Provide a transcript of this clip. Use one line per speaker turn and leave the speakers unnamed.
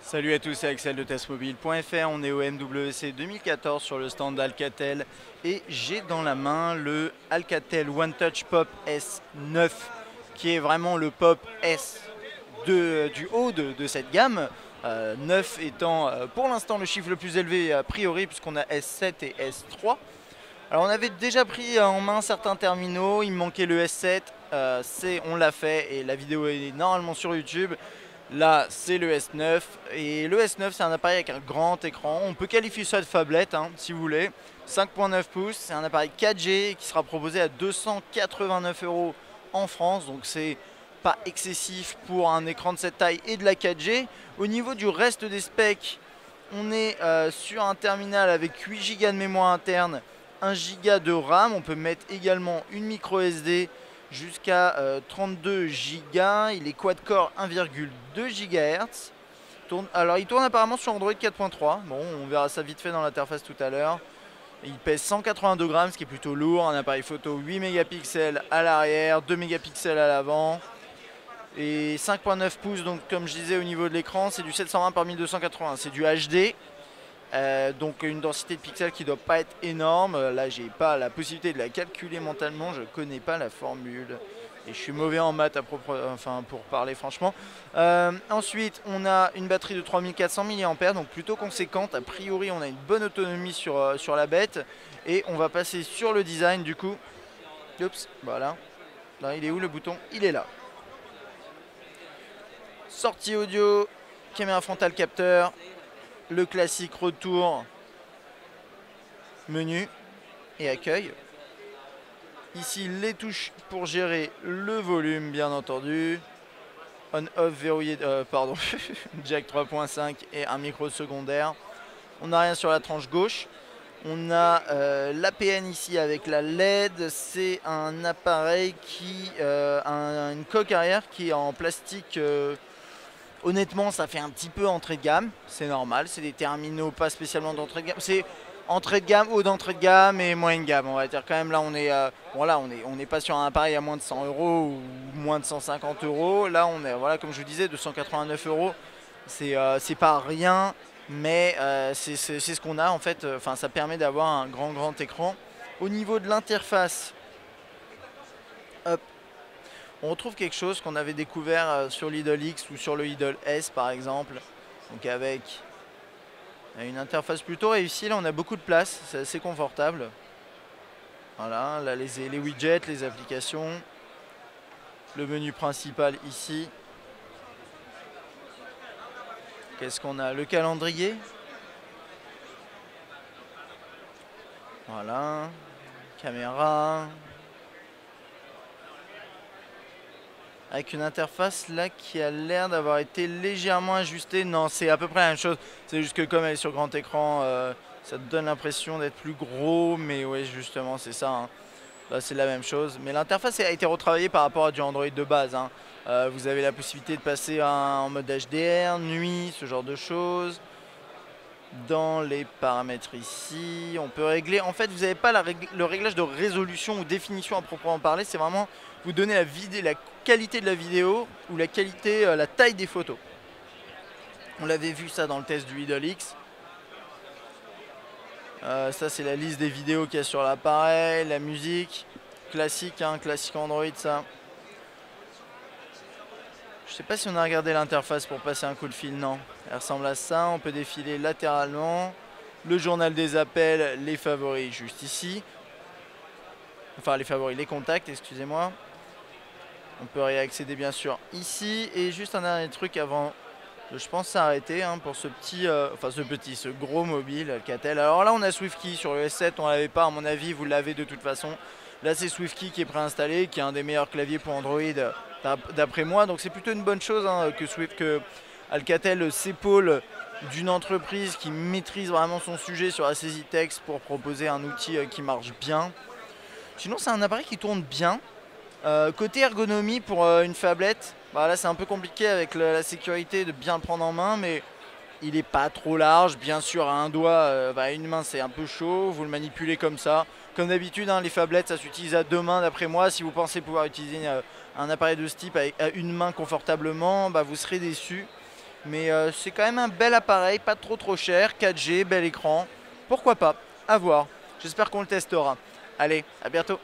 Salut à tous, c'est Axel de testmobile.fr, on est au MWC 2014 sur le stand d'Alcatel et j'ai dans la main le Alcatel One Touch Pop S9 qui est vraiment le Pop S du haut de cette gamme, 9 étant pour l'instant le chiffre le plus élevé a priori puisqu'on a S7 et S3. Alors on avait déjà pris en main certains terminaux, il me manquait le S7, on l'a fait et la vidéo est normalement sur YouTube. Là, c'est le S9 et le S9 c'est un appareil avec un grand écran. On peut qualifier ça de phablette si vous voulez. 5.9 pouces, c'est un appareil 4G qui sera proposé à 289 € en France. Donc c'est pas excessif pour un écran de cette taille et de la 4G. Au niveau du reste des specs, on est sur un terminal avec 8 Go de mémoire interne, 1 Go de RAM. On peut mettre également une micro SD jusqu'à 32 Go. Il est quad-core 1,2 GHz. Alors il tourne apparemment sur Android 4.3. Bon, on verra ça vite fait dans l'interface tout à l'heure. Il pèse 182 grammes, ce qui est plutôt lourd. Un appareil photo 8 mégapixels à l'arrière, 2 mégapixels à l'avant. Et 5.9 pouces, donc comme je disais au niveau de l'écran, c'est du 720 par 1280. C'est du HD. Donc une densité de pixels qui ne doit pas être énorme. Là j'ai pas la possibilité de la calculer mentalement, je connais pas la formule et je suis mauvais en maths pour parler franchement. Ensuite on a une batterie de 3400 mAh, donc plutôt conséquente. A priori on a une bonne autonomie sur la bête. Et on va passer sur le design du coup. Oups, voilà. Là il est où le bouton? Il est là. Sortie audio, caméra frontale capteur. Le classique retour, menu et accueil. Ici les touches pour gérer le volume bien entendu. On-off verrouillé, jack 3.5 et un micro secondaire. On n'a rien sur la tranche gauche. On a l'APN ici avec la LED. C'est un appareil qui une coque arrière qui est en plastique. Honnêtement, ça fait un petit peu entrée de gamme, c'est normal, c'est des terminaux pas spécialement d'entrée de gamme. C'est entrée de gamme, haut d'entrée de gamme et moyenne gamme. On va dire quand même là, on n'est pas sur un appareil à moins de 100 € ou moins de 150 €. Là, on est, voilà, comme je vous disais, 289 €. C'est pas rien, mais c'est ce qu'on a en fait. Enfin, ça permet d'avoir un grand écran. Au niveau de l'interface, hop. On retrouve quelque chose qu'on avait découvert sur l'Idol X ou sur le Idol S par exemple. Donc avec une interface plutôt réussie. Là on a beaucoup de place, c'est assez confortable. Voilà, là les widgets, les applications. Le menu principal ici. Qu'est-ce qu'on a? Le calendrier. Voilà. Caméra. Avec une interface là qui a l'air d'avoir été légèrement ajustée. Non, c'est à peu près la même chose. C'est juste que comme elle est sur grand écran, ça te donne l'impression d'être plus gros. Mais ouais, justement, c'est ça. Là, c'est la même chose. Mais l'interface a été retravaillée par rapport à du Android de base. Vous avez la possibilité de passer en mode HDR, nuit, ce genre de choses. Dans les paramètres ici, on peut régler. En fait, vous n'avez pas le réglage de résolution ou définition à proprement parler. C'est vraiment vous donner la qualité de la vidéo ou la taille des photos. On l'avait vu ça dans le test du Idol X. Ça, c'est la liste des vidéos qu'il y a sur l'appareil, la musique. Classique, classique Android, ça. Je sais pas si on a regardé l'interface pour passer un coup de fil, non. Elle ressemble à ça, on peut défiler latéralement. Le journal des appels, les favoris juste ici. Enfin les favoris, les contacts, excusez-moi. On peut réaccéder bien sûr ici. Et juste un dernier truc avant de, je pense, s'arrêter pour ce gros mobile Alcatel. Alors là on a SwiftKey sur le S7, on l'avait pas, à mon avis vous l'avez de toute façon. Là c'est SwiftKey qui est préinstallé, qui est un des meilleurs claviers pour Android d'après moi. Donc c'est plutôt une bonne chose que Alcatel s'épaule d'une entreprise qui maîtrise vraiment son sujet sur la saisie texte pour proposer un outil qui marche bien. Sinon c'est un appareil qui tourne bien. Côté ergonomie pour une phablette, là c'est un peu compliqué avec la sécurité de bien le prendre en main, mais il n'est pas trop large. Bien sûr à un doigt, une main c'est un peu chaud, vous le manipulez comme ça. Comme d'habitude les phablettes ça s'utilise à deux mains d'après moi. Si vous pensez pouvoir utiliser un appareil de ce type à une main confortablement, vous serez déçu. Mais c'est quand même un bel appareil, pas trop cher, 4G, bel écran. Pourquoi pas, à voir. J'espère qu'on le testera. Allez, à bientôt.